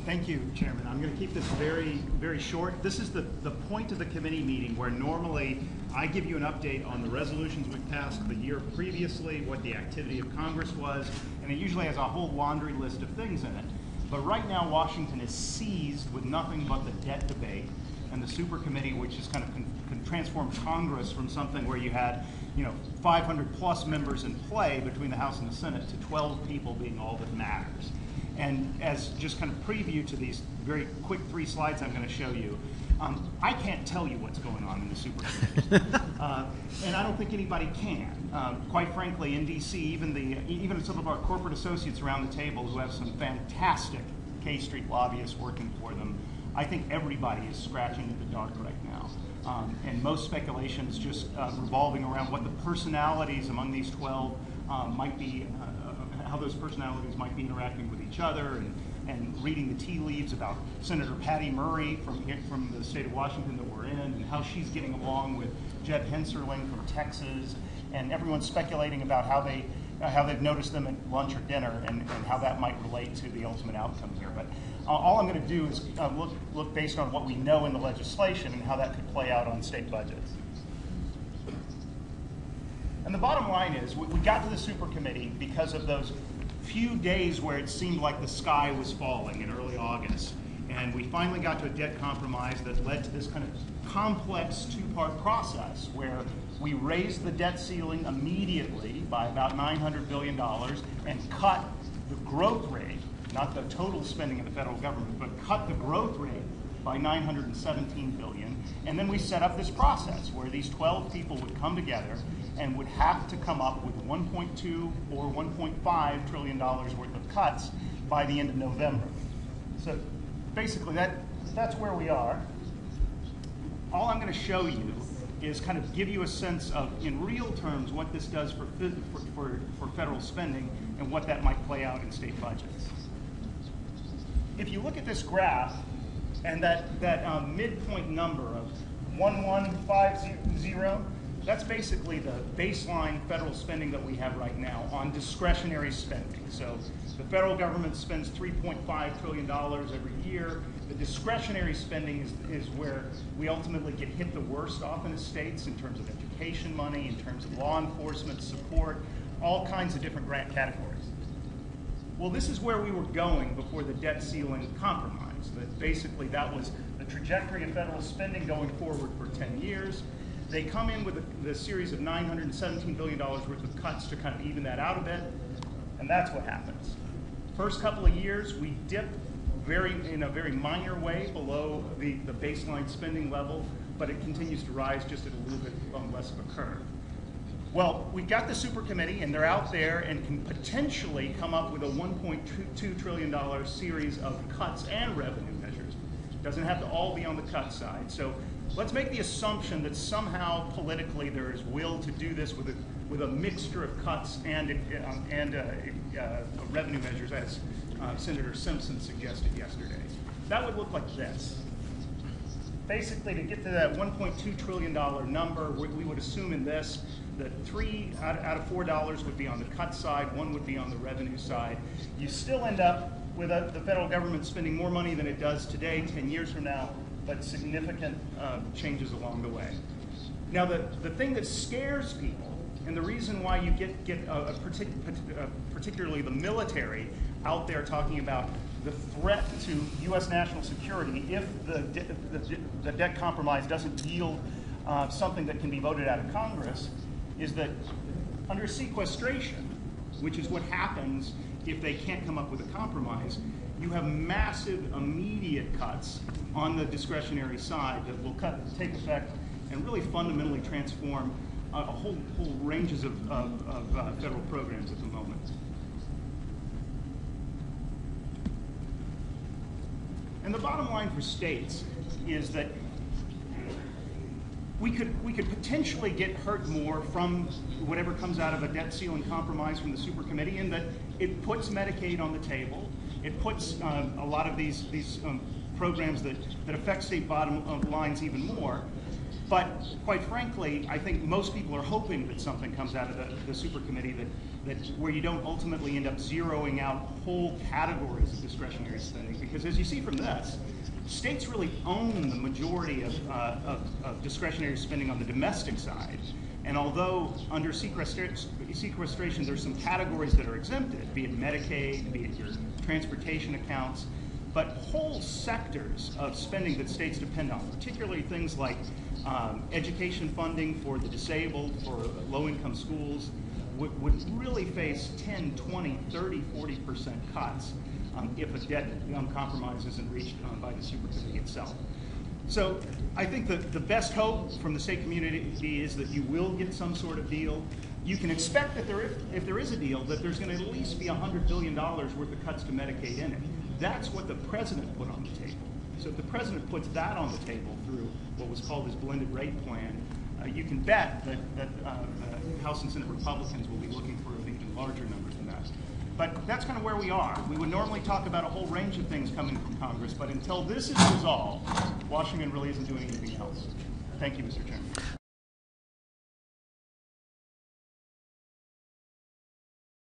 Thank you, Chairman. I'm going to keep this very, very short. This is the point of the committee meeting where normally I give you an update on the resolutions we've passed the year previously, what the activity of Congress was, and it usually has a whole laundry list of things in it. But right now, Washington is seized with nothing but the debt debate and the super committee, which has kind of transformed Congress from something where you had, 500 plus members in play between the House and the Senate to 12 people being all that matters. And as just kind of preview to these very quick 3 slides I'm going to show you, I can't tell you what's going on in the super committees, and I don't think anybody can. Quite frankly, in DC, even some of our corporate associates around the table who have some fantastic K Street lobbyists working for them, I think everybody is scratching in the dark right now. And most speculation is just revolving around what the personalities among these 12 might be, how those personalities might be interacting with each other, and reading the tea leaves about Senator Patty Murray from the state of Washington that we're in, and how she's getting along with Jeb Henserling from Texas, and everyone's speculating about how they've noticed them at lunch or dinner, and how that might relate to the ultimate outcome here. But all I'm going to do is look based on what we know in the legislation and how that could play out on state budgets. And the bottom line is, we got to the super committee because of those few days where it seemed like the sky was falling in early August. And we finally got to a debt compromise that led to this kind of complex 2-part process where we raised the debt ceiling immediately by about $900 billion and cut the growth rate, not the total spending of the federal government, but cut the growth rate by $917 billion. And then we set up this process where these 12 people would come together and would have to come up with $1.2 or $1.5 trillion worth of cuts by the end of November. So basically that's where we are. All I'm going to show you is kind of give you a sense of, in real terms, what this does for federal spending and what that might play out in state budgets. If you look at this graph, and that midpoint number of 1150, that's basically the baseline federal spending that we have right now on discretionary spending. So the federal government spends $3.5 trillion every year. The discretionary spending is where we ultimately get hit the worst often as states in terms of education money, in terms of law enforcement support, all kinds of different grant categories. Well, this is where we were going before the debt ceiling compromise. That basically that was the trajectory of federal spending going forward for 10 years. They come in with the series of $917 billion worth of cuts to kind of even that out a bit, and that's what happens. First couple of years, we dip in a very minor way below the baseline spending level, but it continues to rise just at a little bit less of a curve. Well, we've got the super committee, and they're out there and can potentially come up with a $1.2 trillion series of cuts and revenue measures. It doesn't have to all be on the cut side. So let's make the assumption that somehow politically there is will to do this with a mixture of cuts and revenue measures, as Senator Simpson suggested yesterday. That would look like this. Basically, to get to that $1.2 trillion number, we would assume in this that 3 out of $4 would be on the cut side, 1 would be on the revenue side. You still end up with the federal government spending more money than it does today, 10 years from now, but significant changes along the way. Now, the thing that scares people, and the reason why you get particularly the military out there talking about the threat to U.S. national security if the debt compromise doesn't yield something that can be voted out of Congress, is that under sequestration, which is what happens if they can't come up with a compromise, you have massive immediate cuts on the discretionary side that will take effect and really fundamentally transform a whole ranges of federal programs at the moment. And the bottom line for states is that we could potentially get hurt more from whatever comes out of a debt ceiling compromise from the super committee, in that it puts Medicaid on the table. It puts a lot of these programs that affect state bottom lines even more. But quite frankly, I think most people are hoping that something comes out of the super committee that where you don't ultimately end up zeroing out whole categories of discretionary spending. Because as you see from this, states really own the majority of discretionary spending on the domestic side. And although under sequestration there's some categories that are exempted, be it Medicaid, be it your transportation accounts, but whole sectors of spending that states depend on, particularly things like education funding for the disabled, for low-income schools, would really face 10, 20, 30, 40% cuts if a debt compromise isn't reached by the super committee itself. So I think that the best hope from the state community is that you will get some sort of deal. You can expect that if there is a deal, that there's going to at least be $100 billion worth of cuts to Medicaid in it. That's what the president put on the table. So if the president puts that on the table through what was called his blended rate plan, you can bet that House and Senate Republicans will be looking for an even larger number than that. But that's kind of where we are. We would normally talk about a whole range of things coming from Congress, but until this is resolved, Washington really isn't doing anything else. Thank you, Mr. Chairman.